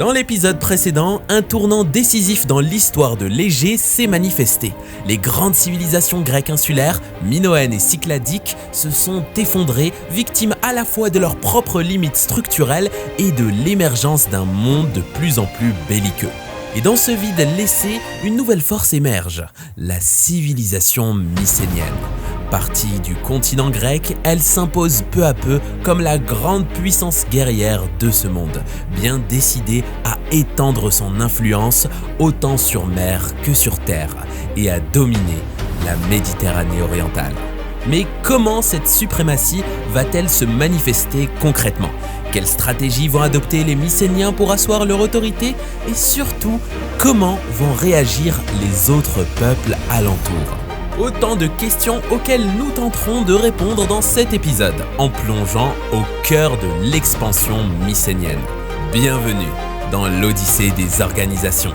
Dans l'épisode précédent, un tournant décisif dans l'histoire de l'Égée s'est manifesté. Les grandes civilisations grecques insulaires, minoennes et cycladiques, se sont effondrées, victimes à la fois de leurs propres limites structurelles et de l'émergence d'un monde de plus en plus belliqueux. Et dans ce vide laissé, une nouvelle force émerge, la civilisation mycénienne. Partie du continent grec, elle s'impose peu à peu comme la grande puissance guerrière de ce monde, bien décidée à étendre son influence autant sur mer que sur terre et à dominer la Méditerranée orientale. Mais comment cette suprématie va-t-elle se manifester concrètement ? Quelles stratégies vont adopter les Mycéniens pour asseoir leur autorité ? Et surtout, comment vont réagir les autres peuples alentours ? Autant de questions auxquelles nous tenterons de répondre dans cet épisode, en plongeant au cœur de l'expansion mycénienne. Bienvenue dans l'Odyssée des organisations.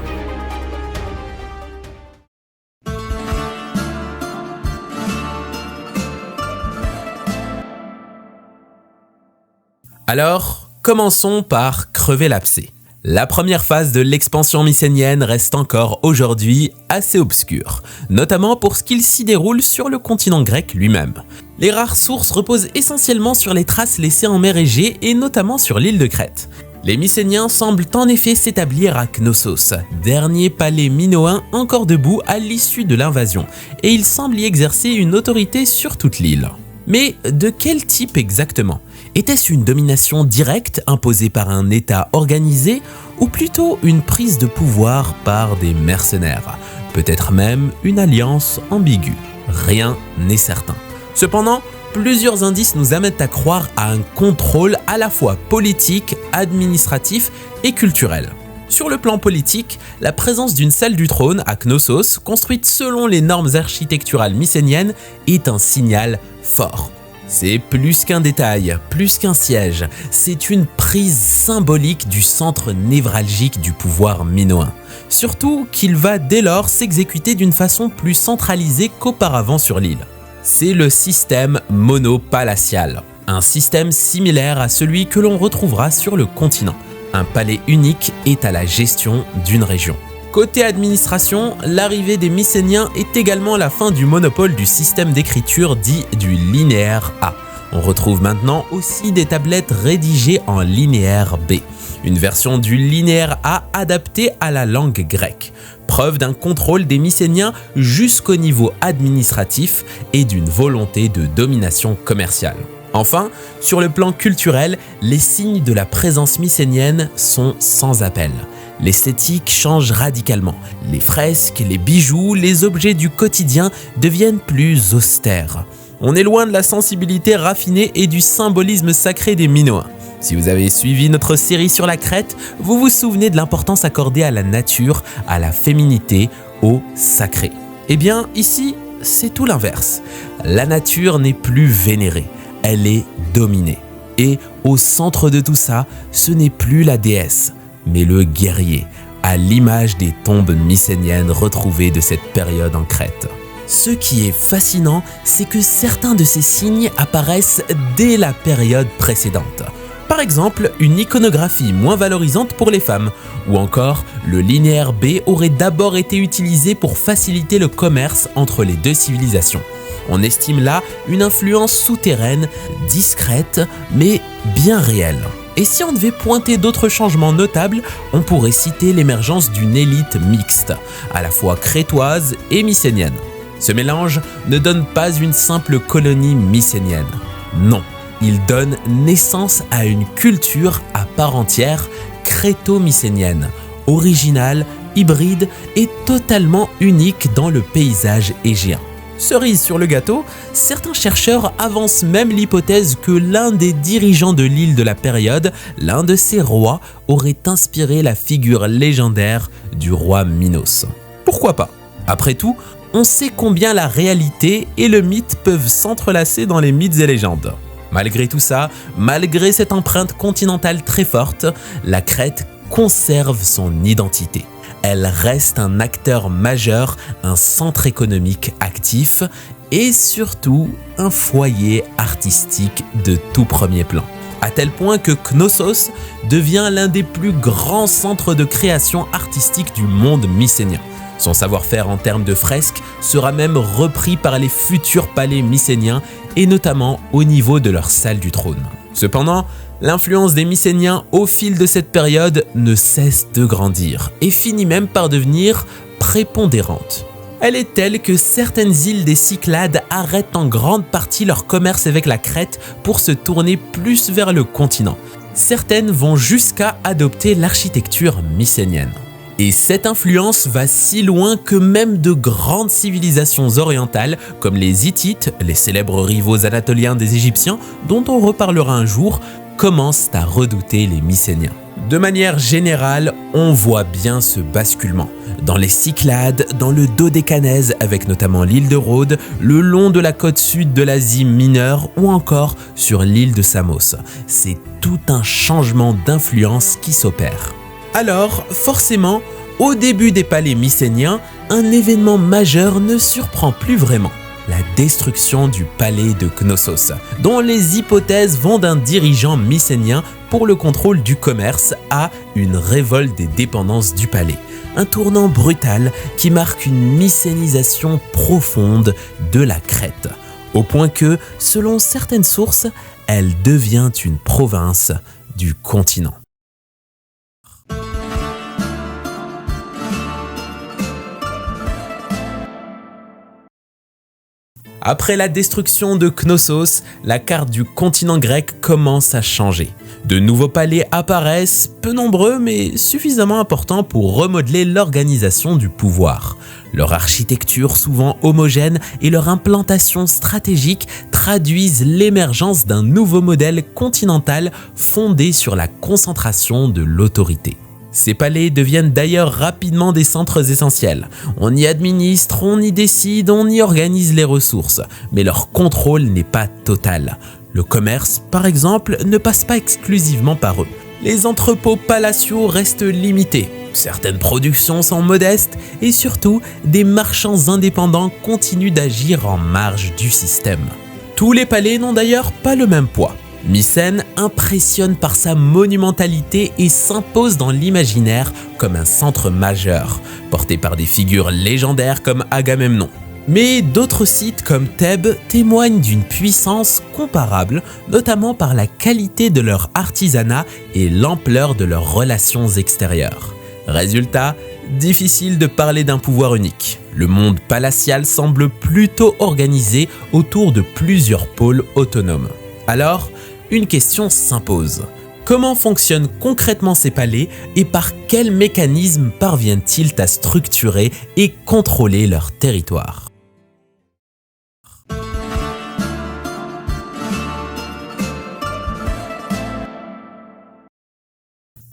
Alors, commençons par crever l'abcès. La première phase de l'expansion mycénienne reste encore aujourd'hui assez obscure, notamment pour ce qu'il s'y déroule sur le continent grec lui-même. Les rares sources reposent essentiellement sur les traces laissées en mer Égée et notamment sur l'île de Crète. Les Mycéniens semblent en effet s'établir à Knossos, dernier palais minoen encore debout à l'issue de l'invasion, et ils semblent y exercer une autorité sur toute l'île. Mais de quel type exactement ? Était-ce une domination directe imposée par un État organisé ou plutôt une prise de pouvoir par des mercenaires ? Peut-être même une alliance ambiguë. Rien n'est certain. Cependant, plusieurs indices nous amènent à croire à un contrôle à la fois politique, administratif et culturel. Sur le plan politique, la présence d'une salle du trône à Knossos, construite selon les normes architecturales mycéniennes, est un signal fort. C'est plus qu'un détail, plus qu'un siège, c'est une prise symbolique du centre névralgique du pouvoir minoen. Surtout qu'il va dès lors s'exécuter d'une façon plus centralisée qu'auparavant sur l'île. C'est le système monopalatial, un système similaire à celui que l'on retrouvera sur le continent. Un palais unique est à la gestion d'une région. Côté administration, l'arrivée des Mycéniens est également la fin du monopole du système d'écriture dit du linéaire A. On retrouve maintenant aussi des tablettes rédigées en linéaire B, une version du linéaire A adaptée à la langue grecque. Preuve d'un contrôle des Mycéniens jusqu'au niveau administratif et d'une volonté de domination commerciale. Enfin, sur le plan culturel, les signes de la présence mycénienne sont sans appel. L'esthétique change radicalement. Les fresques, les bijoux, les objets du quotidien deviennent plus austères. On est loin de la sensibilité raffinée et du symbolisme sacré des Minoens. Si vous avez suivi notre série sur la Crète, vous vous souvenez de l'importance accordée à la nature, à la féminité, au sacré. Eh bien, ici, c'est tout l'inverse. La nature n'est plus vénérée, elle est dominée. Et au centre de tout ça, ce n'est plus la déesse, mais le guerrier, à l'image des tombes mycéniennes retrouvées de cette période en Crète. Ce qui est fascinant, c'est que certains de ces signes apparaissent dès la période précédente. Par exemple, une iconographie moins valorisante pour les femmes, ou encore le linéaire B aurait d'abord été utilisé pour faciliter le commerce entre les deux civilisations. On estime là une influence souterraine, discrète, mais bien réelle. Et si on devait pointer d'autres changements notables, on pourrait citer l'émergence d'une élite mixte, à la fois crétoise et mycénienne. Ce mélange ne donne pas une simple colonie mycénienne. Non, il donne naissance à une culture à part entière, créto-mycénienne, originale, hybride et totalement unique dans le paysage égéen. Cerise sur le gâteau, certains chercheurs avancent même l'hypothèse que l'un des dirigeants de l'île de la période, l'un de ses rois, aurait inspiré la figure légendaire du roi Minos. Pourquoi pas ? Après tout, on sait combien la réalité et le mythe peuvent s'entrelacer dans les mythes et légendes. Malgré tout ça, malgré cette empreinte continentale très forte, la Crète conserve son identité. Elle reste un acteur majeur, un centre économique actif et surtout un foyer artistique de tout premier plan. à tel point que Knossos devient l'un des plus grands centres de création artistique du monde mycénien. Son savoir-faire en termes de fresques sera même repris par les futurs palais mycéniens et notamment au niveau de leur salle du trône. Cependant, l'influence des Mycéniens au fil de cette période ne cesse de grandir et finit même par devenir prépondérante. Elle est telle que certaines îles des Cyclades arrêtent en grande partie leur commerce avec la Crète pour se tourner plus vers le continent. Certaines vont jusqu'à adopter l'architecture mycénienne. Et cette influence va si loin que même de grandes civilisations orientales comme les Hittites, les célèbres rivaux anatoliens des Égyptiens, dont on reparlera un jour, commencent à redouter les Mycéniens. De manière générale, on voit bien ce basculement. Dans les Cyclades, dans le Dodécanèse avec notamment l'île de Rhodes, le long de la côte sud de l'Asie mineure ou encore sur l'île de Samos. C'est tout un changement d'influence qui s'opère. Alors, forcément, au début des palais mycéniens, un événement majeur ne surprend plus vraiment. La destruction du palais de Knossos, dont les hypothèses vont d'un dirigeant mycénien pour le contrôle du commerce à une révolte des dépendances du palais. Un tournant brutal qui marque une mycénisation profonde de la Crète, au point que, selon certaines sources, elle devient une province du continent. Après la destruction de Knossos, la carte du continent grec commence à changer. De nouveaux palais apparaissent, peu nombreux mais suffisamment importants pour remodeler l'organisation du pouvoir. Leur architecture souvent homogène et leur implantation stratégique traduisent l'émergence d'un nouveau modèle continental fondé sur la concentration de l'autorité. Ces palais deviennent d'ailleurs rapidement des centres essentiels. On y administre, on y décide, on y organise les ressources, mais leur contrôle n'est pas total. Le commerce, par exemple, ne passe pas exclusivement par eux. Les entrepôts palatiaux restent limités, certaines productions sont modestes et surtout, des marchands indépendants continuent d'agir en marge du système. Tous les palais n'ont d'ailleurs pas le même poids. Mycène impressionne par sa monumentalité et s'impose dans l'imaginaire comme un centre majeur, porté par des figures légendaires comme Agamemnon. Mais d'autres sites comme Thèbes témoignent d'une puissance comparable, notamment par la qualité de leur artisanat et l'ampleur de leurs relations extérieures. Résultat, difficile de parler d'un pouvoir unique. Le monde palatial semble plutôt organisé autour de plusieurs pôles autonomes. Alors, une question s'impose. Comment fonctionnent concrètement ces palais et par quels mécanismes parviennent-ils à structurer et contrôler leur territoire ?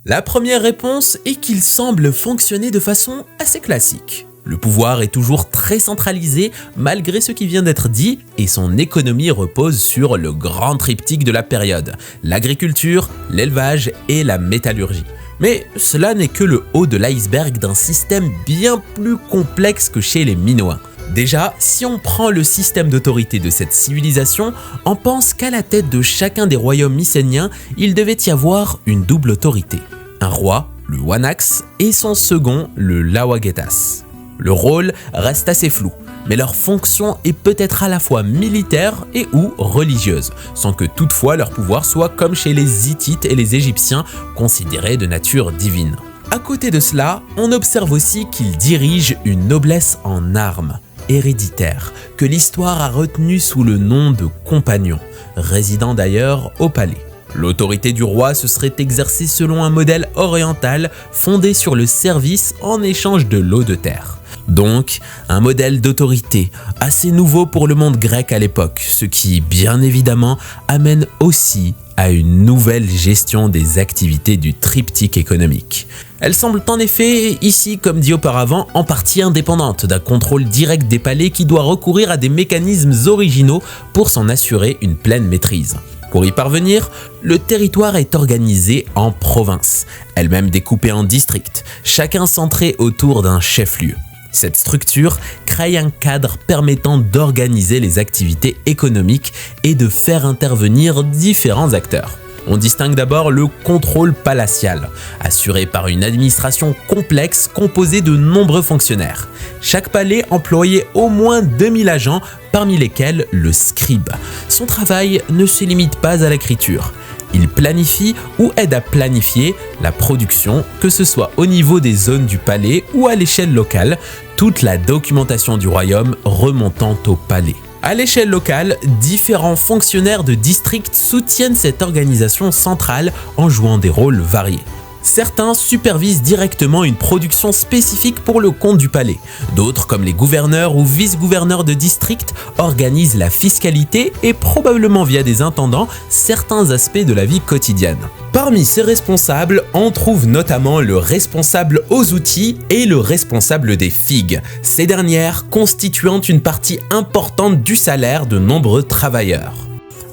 La première réponse est qu'ils semblent fonctionner de façon assez classique. Le pouvoir est toujours très centralisé malgré ce qui vient d'être dit et son économie repose sur le grand triptyque de la période, l'agriculture, l'élevage et la métallurgie. Mais cela n'est que le haut de l'iceberg d'un système bien plus complexe que chez les Minoens. Déjà, si on prend le système d'autorité de cette civilisation, on pense qu'à la tête de chacun des royaumes mycéniens, il devait y avoir une double autorité. Un roi, le Wanax, et son second, le Lawagetas. Le rôle reste assez flou, mais leur fonction est peut-être à la fois militaire et ou religieuse, sans que toutefois leur pouvoir soit comme chez les Hittites et les Égyptiens, considérés de nature divine. À côté de cela, on observe aussi qu'ils dirigent une noblesse en armes, héréditaire, que l'histoire a retenue sous le nom de compagnons, résidant d'ailleurs au palais. L'autorité du roi se serait exercée selon un modèle oriental fondé sur le service en échange de l'eau de terre. Donc, un modèle d'autorité assez nouveau pour le monde grec à l'époque, ce qui, bien évidemment, amène aussi à une nouvelle gestion des activités du triptyque économique. Elles semblent en effet, ici comme dit auparavant, en partie indépendantes d'un contrôle direct des palais qui doit recourir à des mécanismes originaux pour s'en assurer une pleine maîtrise. Pour y parvenir, le territoire est organisé en provinces, elles-mêmes découpées en districts, chacun centré autour d'un chef-lieu. Cette structure crée un cadre permettant d'organiser les activités économiques et de faire intervenir différents acteurs. On distingue d'abord le contrôle palatial, assuré par une administration complexe composée de nombreux fonctionnaires. Chaque palais employait au moins 2000 agents, parmi lesquels le scribe. Son travail ne se limite pas à l'écriture. Il planifie ou aide à planifier la production, que ce soit au niveau des zones du palais ou à l'échelle locale, toute la documentation du royaume remontant au palais. À l'échelle locale, différents fonctionnaires de district soutiennent cette organisation centrale en jouant des rôles variés. Certains supervisent directement une production spécifique pour le compte du palais. D'autres, comme les gouverneurs ou vice-gouverneurs de district, organisent la fiscalité et probablement via des intendants certains aspects de la vie quotidienne. Parmi ces responsables, on trouve notamment le responsable aux outils et le responsable des figues, ces dernières constituant une partie importante du salaire de nombreux travailleurs.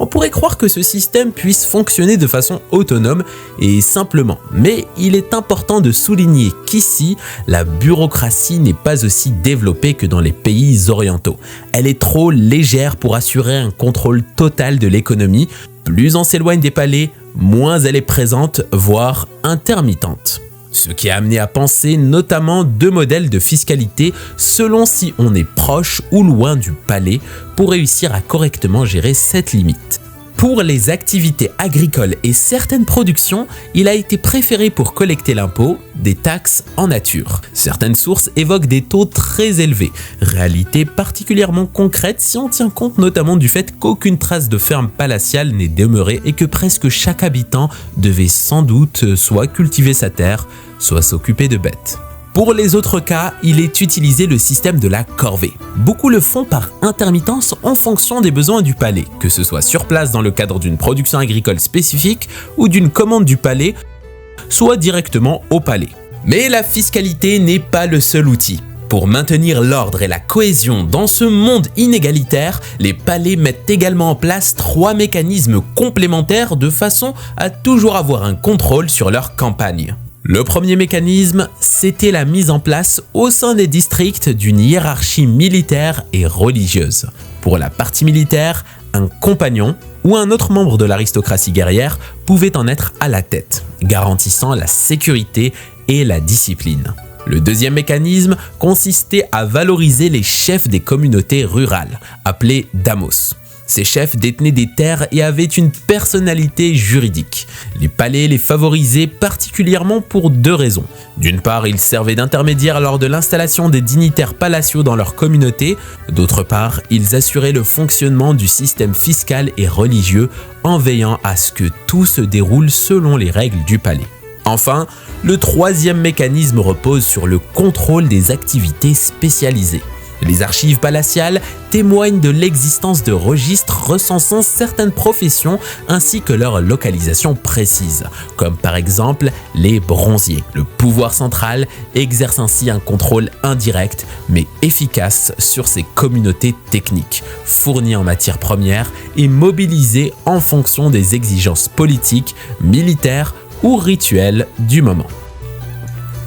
On pourrait croire que ce système puisse fonctionner de façon autonome et simplement, mais il est important de souligner qu'ici, la bureaucratie n'est pas aussi développée que dans les pays orientaux. Elle est trop légère pour assurer un contrôle total de l'économie. Plus on s'éloigne des palais, moins elle est présente, voire intermittente. Ce qui a amené à penser notamment deux modèles de fiscalité selon si on est proche ou loin du palais pour réussir à correctement gérer cette limite. Pour les activités agricoles et certaines productions, il a été préféré pour collecter l'impôt des taxes en nature. Certaines sources évoquent des taux très élevés, réalité particulièrement concrète si on tient compte notamment du fait qu'aucune trace de ferme palatiale n'est demeurée et que presque chaque habitant devait sans doute soit cultiver sa terre, soit s'occuper de bêtes. Pour les autres cas, il est utilisé le système de la corvée. Beaucoup le font par intermittence en fonction des besoins du palais, que ce soit sur place dans le cadre d'une production agricole spécifique ou d'une commande du palais, soit directement au palais. Mais la fiscalité n'est pas le seul outil. Pour maintenir l'ordre et la cohésion dans ce monde inégalitaire, les palais mettent également en place 3 mécanismes complémentaires de façon à toujours avoir un contrôle sur leur campagne. Le premier mécanisme, c'était la mise en place au sein des districts d'une hiérarchie militaire et religieuse. Pour la partie militaire, un compagnon ou un autre membre de l'aristocratie guerrière pouvait en être à la tête, garantissant la sécurité et la discipline. Le deuxième mécanisme consistait à valoriser les chefs des communautés rurales, appelés damos. Ces chefs détenaient des terres et avaient une personnalité juridique. Les palais les favorisaient particulièrement pour 2 raisons. D'une part, ils servaient d'intermédiaires lors de l'installation des dignitaires palatiaux dans leur communauté. D'autre part, ils assuraient le fonctionnement du système fiscal et religieux en veillant à ce que tout se déroule selon les règles du palais. Enfin, le troisième mécanisme repose sur le contrôle des activités spécialisées. Les archives palatiales témoignent de l'existence de registres recensant certaines professions ainsi que leur localisation précise, comme par exemple les bronziers. Le pouvoir central exerce ainsi un contrôle indirect mais efficace sur ces communautés techniques, fournies en matières premières et mobilisées en fonction des exigences politiques, militaires ou rituelles du moment.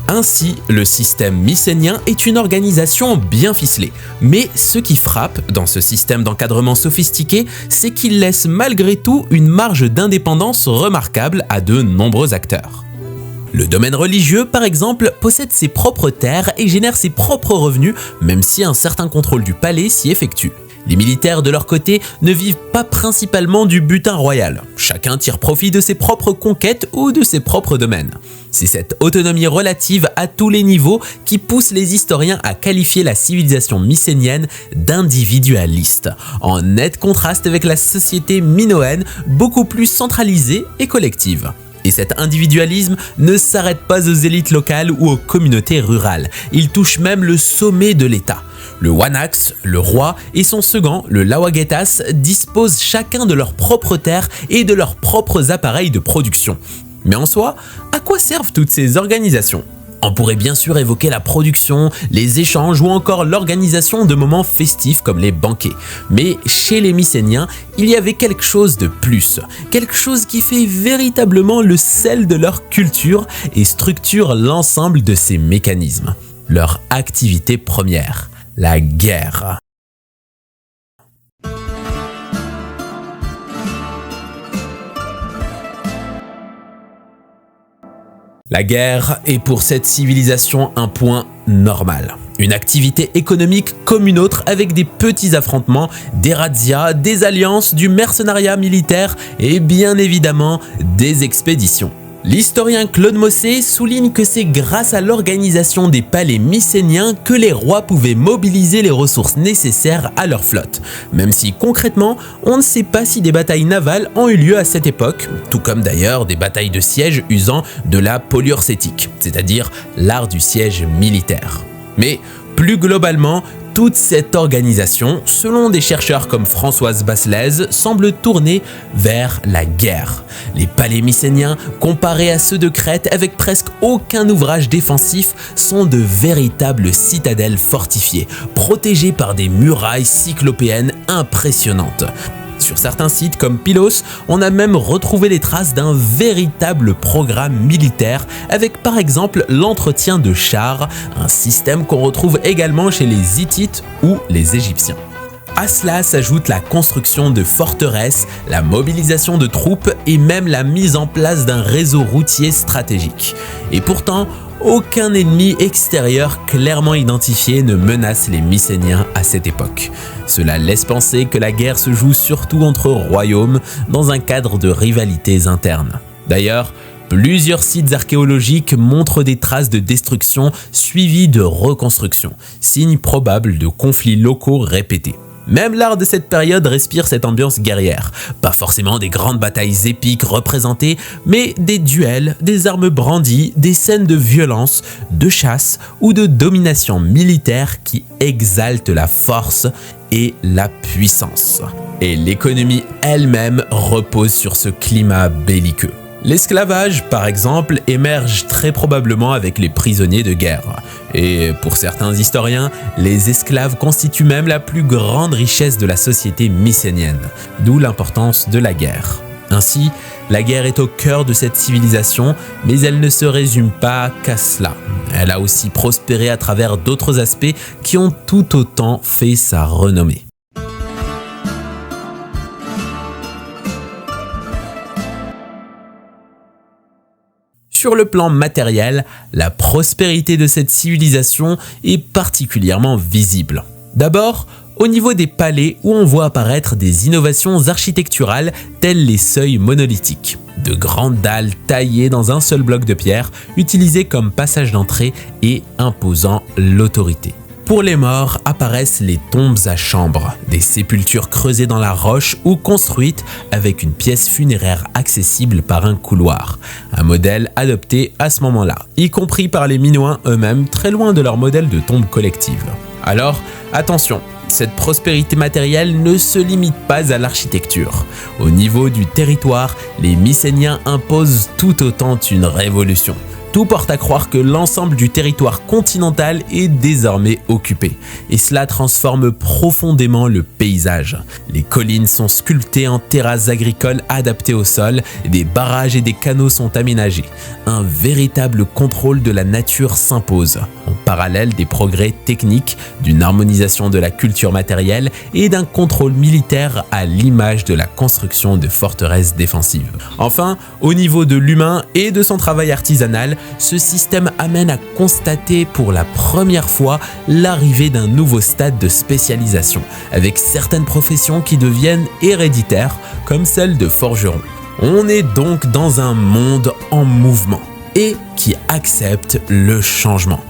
Ainsi, le système mycénien est une organisation bien ficelée. Mais ce qui frappe dans ce système d'encadrement sophistiqué, c'est qu'il laisse malgré tout une marge d'indépendance remarquable à de nombreux acteurs. Le domaine religieux, par exemple, possède ses propres terres et génère ses propres revenus, même si un certain contrôle du palais s'y effectue. Les militaires, de leur côté, ne vivent pas principalement du butin royal. Chacun tire profit de ses propres conquêtes ou de ses propres domaines. C'est cette autonomie relative à tous les niveaux qui pousse les historiens à qualifier la civilisation mycénienne d'individualiste, en net contraste avec la société minoenne, beaucoup plus centralisée et collective. Et cet individualisme ne s'arrête pas aux élites locales ou aux communautés rurales. Il touche même le sommet de l'État. Le Wanax, le roi, et son second, le Lawagetas, disposent chacun de leurs propres terres et de leurs propres appareils de production. Mais en soi, à quoi servent toutes ces organisations ? On pourrait bien sûr évoquer la production, les échanges ou encore l'organisation de moments festifs comme les banquets. Mais chez les Mycéniens, il y avait quelque chose de plus, quelque chose qui fait véritablement le sel de leur culture et structure l'ensemble de ces mécanismes. Leur activité première, la guerre. La guerre est pour cette civilisation un point normal. Une activité économique comme une autre avec des petits affrontements, des razzias, des alliances, du mercenariat militaire et bien évidemment des expéditions. L'historien Claude Mossé souligne que c'est grâce à l'organisation des palais mycéniens que les rois pouvaient mobiliser les ressources nécessaires à leur flotte, même si concrètement, on ne sait pas si des batailles navales ont eu lieu à cette époque, tout comme d'ailleurs des batailles de siège usant de la poliorcétique, c'est-à-dire l'art du siège militaire. Mais plus globalement, toute cette organisation, selon des chercheurs comme Françoise Basselès, semble tourner vers la guerre. Les palais mycéniens, comparés à ceux de Crète avec presque aucun ouvrage défensif, sont de véritables citadelles fortifiées, protégées par des murailles cyclopéennes impressionnantes. Sur certains sites comme Pylos, on a même retrouvé les traces d'un véritable programme militaire avec par exemple l'entretien de chars, un système qu'on retrouve également chez les Hittites ou les Égyptiens. À cela s'ajoute la construction de forteresses, la mobilisation de troupes et même la mise en place d'un réseau routier stratégique. Et pourtant, aucun ennemi extérieur clairement identifié ne menace les Mycéniens à cette époque. Cela laisse penser que la guerre se joue surtout entre royaumes dans un cadre de rivalités internes. D'ailleurs, plusieurs sites archéologiques montrent des traces de destruction suivies de reconstruction, signe probable de conflits locaux répétés. Même l'art de cette période respire cette ambiance guerrière. Pas forcément des grandes batailles épiques représentées, mais des duels, des armes brandies, des scènes de violence, de chasse ou de domination militaire qui exaltent la force et la puissance. Et l'économie elle-même repose sur ce climat belliqueux. L'esclavage, par exemple, émerge très probablement avec les prisonniers de guerre. Et pour certains historiens, les esclaves constituent même la plus grande richesse de la société mycénienne, d'où l'importance de la guerre. Ainsi, la guerre est au cœur de cette civilisation, mais elle ne se résume pas qu'à cela. Elle a aussi prospéré à travers d'autres aspects qui ont tout autant fait sa renommée. Sur le plan matériel, la prospérité de cette civilisation est particulièrement visible. D'abord, au niveau des palais où on voit apparaître des innovations architecturales telles les seuils monolithiques. De grandes dalles taillées dans un seul bloc de pierre, utilisées comme passage d'entrée et imposant l'autorité. Pour les morts apparaissent les tombes à chambre, des sépultures creusées dans la roche ou construites avec une pièce funéraire accessible par un couloir. Un modèle adopté à ce moment-là, y compris par les Minoens eux-mêmes, très loin de leur modèle de tombe collective. Alors, attention, cette prospérité matérielle ne se limite pas à l'architecture. Au niveau du territoire, les Mycéniens imposent tout autant une révolution. Tout porte à croire que l'ensemble du territoire continental est désormais occupé, et cela transforme profondément le paysage. Les collines sont sculptées en terrasses agricoles adaptées au sol, des barrages et des canaux sont aménagés. Un véritable contrôle de la nature s'impose, en parallèle des progrès techniques, d'une harmonisation de la culture matérielle et d'un contrôle militaire à l'image de la construction de forteresses défensives. Enfin, au niveau de l'humain et de son travail artisanal, ce système amène à constater pour la première fois l'arrivée d'un nouveau stade de spécialisation, avec certaines professions qui deviennent héréditaires, comme celle de forgeron. On est donc dans un monde en mouvement et qui accepte le changement.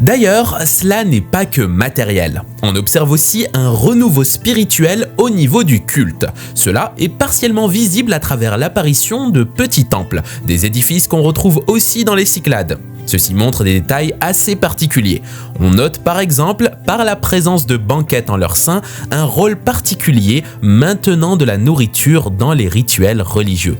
D'ailleurs, cela n'est pas que matériel. On observe aussi un renouveau spirituel au niveau du culte. Cela est partiellement visible à travers l'apparition de petits temples, des édifices qu'on retrouve aussi dans les Cyclades. Ceci montre des détails assez particuliers. On note par exemple, par la présence de banquettes en leur sein, un rôle particulier maintenant de la nourriture dans les rituels religieux.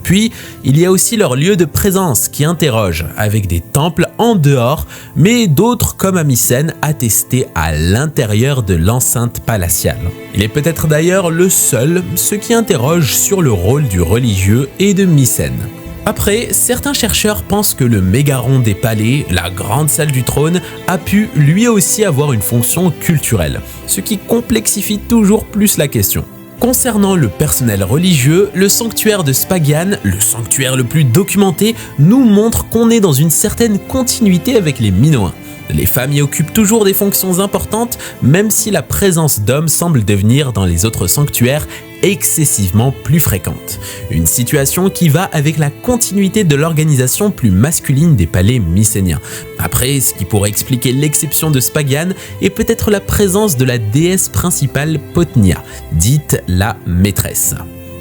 Puis, il y a aussi leur lieu de présence qui interroge, avec des temples en dehors, mais d'autres comme à Mycène attestés à l'intérieur de l'enceinte palatiale. Il est peut-être d'ailleurs le seul, ce qui interroge sur le rôle du religieux et de Mycène. Après, certains chercheurs pensent que le mégaron des palais, la grande salle du trône, a pu lui aussi avoir une fonction culturelle, ce qui complexifie toujours plus la question. Concernant le personnel religieux, le sanctuaire de Spagian, le sanctuaire le plus documenté, nous montre qu'on est dans une certaine continuité avec les Minoens. Les femmes y occupent toujours des fonctions importantes, même si la présence d'hommes semble devenir dans les autres sanctuaires excessivement plus fréquente. Une situation qui va avec la continuité de l'organisation plus masculine des palais mycéniens. Après, ce qui pourrait expliquer l'exception de Spagian est peut-être la présence de la déesse principale Potnia, dite la maîtresse.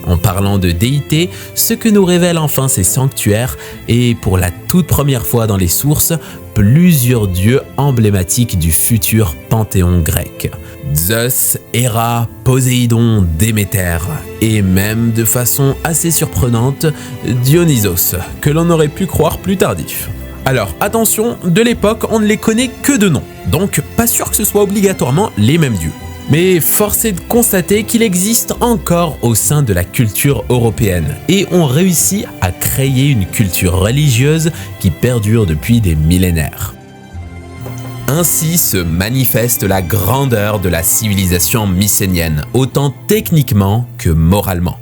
En parlant de déité, ce que nous révèlent enfin ces sanctuaires est, pour la toute première fois dans les sources, plusieurs dieux emblématiques du futur panthéon grec. Zeus, Héra, Poséidon, Déméter, et même de façon assez surprenante, Dionysos, que l'on aurait pu croire plus tardif. Alors attention, de l'époque on ne les connaît que de nom, donc pas sûr que ce soit obligatoirement les mêmes dieux. Mais force est de constater qu'il existe encore au sein de la culture européenne et on réussit à créer une culture religieuse qui perdure depuis des millénaires. Ainsi se manifeste la grandeur de la civilisation mycénienne, autant techniquement que moralement.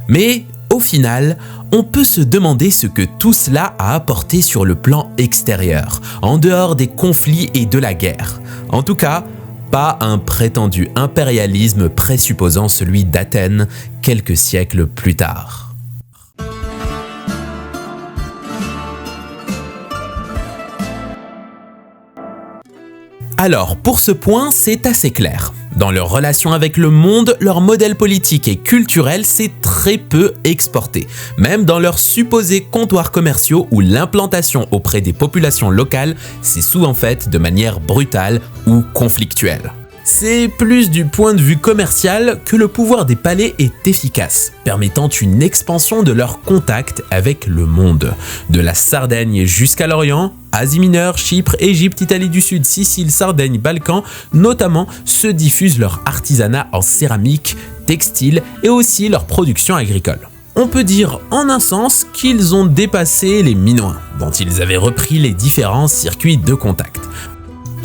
Mais au final, on peut se demander ce que tout cela a apporté sur le plan extérieur, en dehors des conflits et de la guerre. En tout cas, pas un prétendu impérialisme présupposant celui d'Athènes quelques siècles plus tard. Alors, pour ce point, c'est assez clair. Dans leur relation avec le monde, leur modèle politique et culturel s'est très peu exporté, même dans leurs supposés comptoirs commerciaux où l'implantation auprès des populations locales s'est souvent faite de manière brutale ou conflictuelle. C'est plus du point de vue commercial que le pouvoir des palais est efficace, permettant une expansion de leurs contacts avec le monde. De la Sardaigne jusqu'à l'Orient, Asie mineure, Chypre, Égypte, Italie du Sud, Sicile, Sardaigne, Balkans, notamment, se diffusent leur artisanat en céramique, textile et aussi leur production agricole. On peut dire en un sens qu'ils ont dépassé les Minoens, dont ils avaient repris les différents circuits de contact.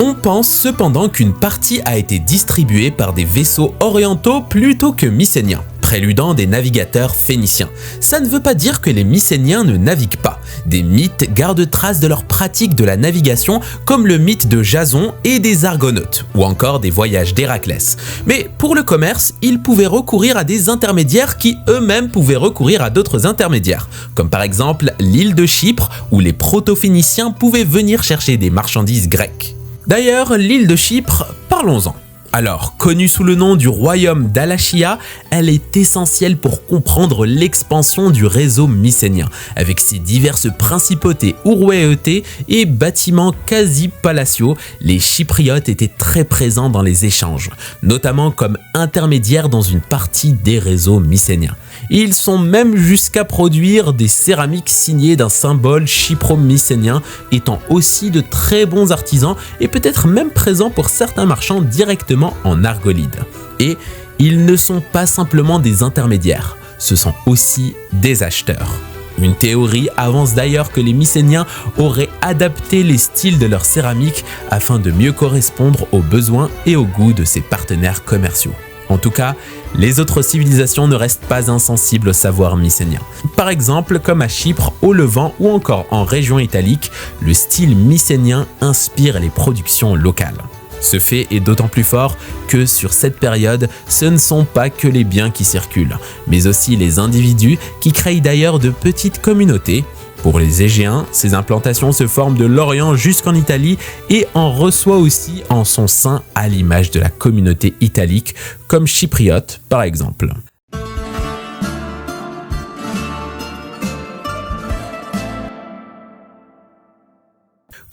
On pense cependant qu'une partie a été distribuée par des vaisseaux orientaux plutôt que mycéniens, préludant des navigateurs phéniciens. Ça ne veut pas dire que les mycéniens ne naviguent pas. Des mythes gardent trace de leur pratique de la navigation, comme le mythe de Jason et des Argonautes, ou encore des voyages d'Héraclès. Mais pour le commerce, ils pouvaient recourir à des intermédiaires qui eux-mêmes pouvaient recourir à d'autres intermédiaires, comme par exemple l'île de Chypre, où les proto-phéniciens pouvaient venir chercher des marchandises grecques. D'ailleurs, l'île de Chypre, parlons-en. Alors, connue sous le nom du royaume d'Alachia, elle est essentielle pour comprendre l'expansion du réseau mycénien, avec ses diverses principautés ourouéotées et bâtiments quasi palatiaux. Les Chypriotes étaient très présents dans les échanges, notamment comme intermédiaires dans une partie des réseaux mycéniens. Ils sont même jusqu'à produire des céramiques signées d'un symbole chypro-mycénien, étant aussi de très bons artisans et peut-être même présents pour certains marchands directement en Argolide. Et ils ne sont pas simplement des intermédiaires, ce sont aussi des acheteurs. Une théorie avance d'ailleurs que les Mycéniens auraient adapté les styles de leur céramique afin de mieux correspondre aux besoins et aux goûts de ses partenaires commerciaux. En tout cas, les autres civilisations ne restent pas insensibles au savoir mycénien. Par exemple, comme à Chypre, au Levant ou encore en région italique, le style mycénien inspire les productions locales. Ce fait est d'autant plus fort que sur cette période, ce ne sont pas que les biens qui circulent, mais aussi les individus qui créent d'ailleurs de petites communautés. Pour les Égéens, ces implantations se forment de l'Orient jusqu'en Italie et en reçoit aussi en son sein à l'image de la communauté italique, comme chypriote par exemple.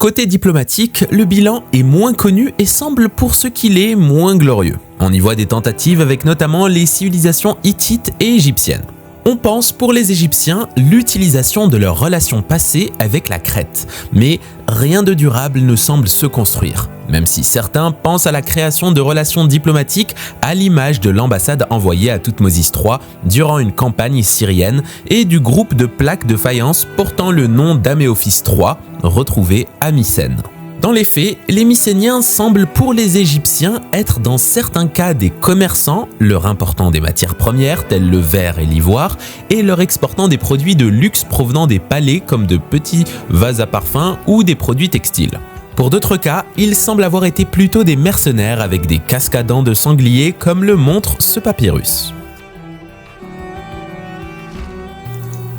Côté diplomatique, le bilan est moins connu et semble pour ce qu'il est moins glorieux. On y voit des tentatives avec notamment les civilisations hittites et égyptiennes. On pense pour les Égyptiens l'utilisation de leurs relations passées avec la Crète, mais rien de durable ne semble se construire, même si certains pensent à la création de relations diplomatiques à l'image de l'ambassade envoyée à Thoutmôsis III durant une campagne syrienne et du groupe de plaques de faïence portant le nom d'Améophis III, retrouvé à Mycène. Dans les faits, les Mycéniens semblent pour les Égyptiens être dans certains cas des commerçants, leur important des matières premières telles le verre et l'ivoire, et leur exportant des produits de luxe provenant des palais comme de petits vases à parfum ou des produits textiles. Pour d'autres cas, ils semblent avoir été plutôt des mercenaires avec des cascadants de sangliers comme le montre ce papyrus.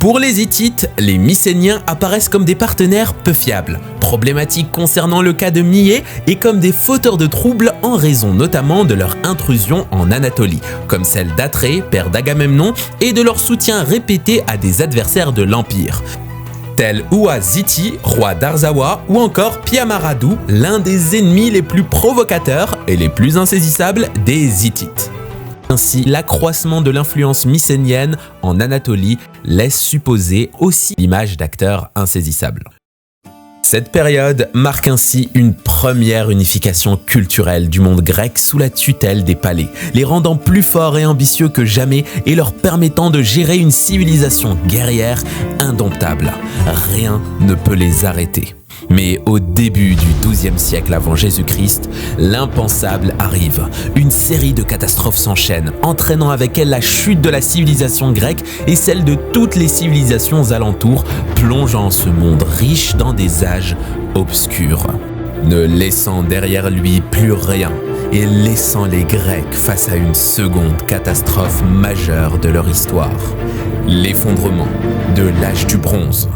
Pour les Hittites, les Mycéniens apparaissent comme des partenaires peu fiables, problématiques concernant le cas de Mié et comme des fauteurs de troubles en raison notamment de leur intrusion en Anatolie, comme celle d'Atrée, père d'Agamemnon, et de leur soutien répété à des adversaires de l'Empire, tels Ouaziti, roi d'Arzawa, ou encore Piamaradou, l'un des ennemis les plus provocateurs et les plus insaisissables des Hittites. Ainsi, l'accroissement de l'influence mycénienne en Anatolie laisse supposer aussi l'image d'acteurs insaisissables. Cette période marque ainsi une première unification culturelle du monde grec sous la tutelle des palais, les rendant plus forts et ambitieux que jamais et leur permettant de gérer une civilisation guerrière indomptable. Rien ne peut les arrêter. Mais au début du XIIe siècle avant Jésus-Christ, l'impensable arrive. Une série de catastrophes s'enchaînent, entraînant avec elle la chute de la civilisation grecque et celle de toutes les civilisations alentours, plongeant ce monde riche dans des âges obscurs, ne laissant derrière lui plus rien et laissant les Grecs face à une seconde catastrophe majeure de leur histoire, l'effondrement de l'âge du bronze.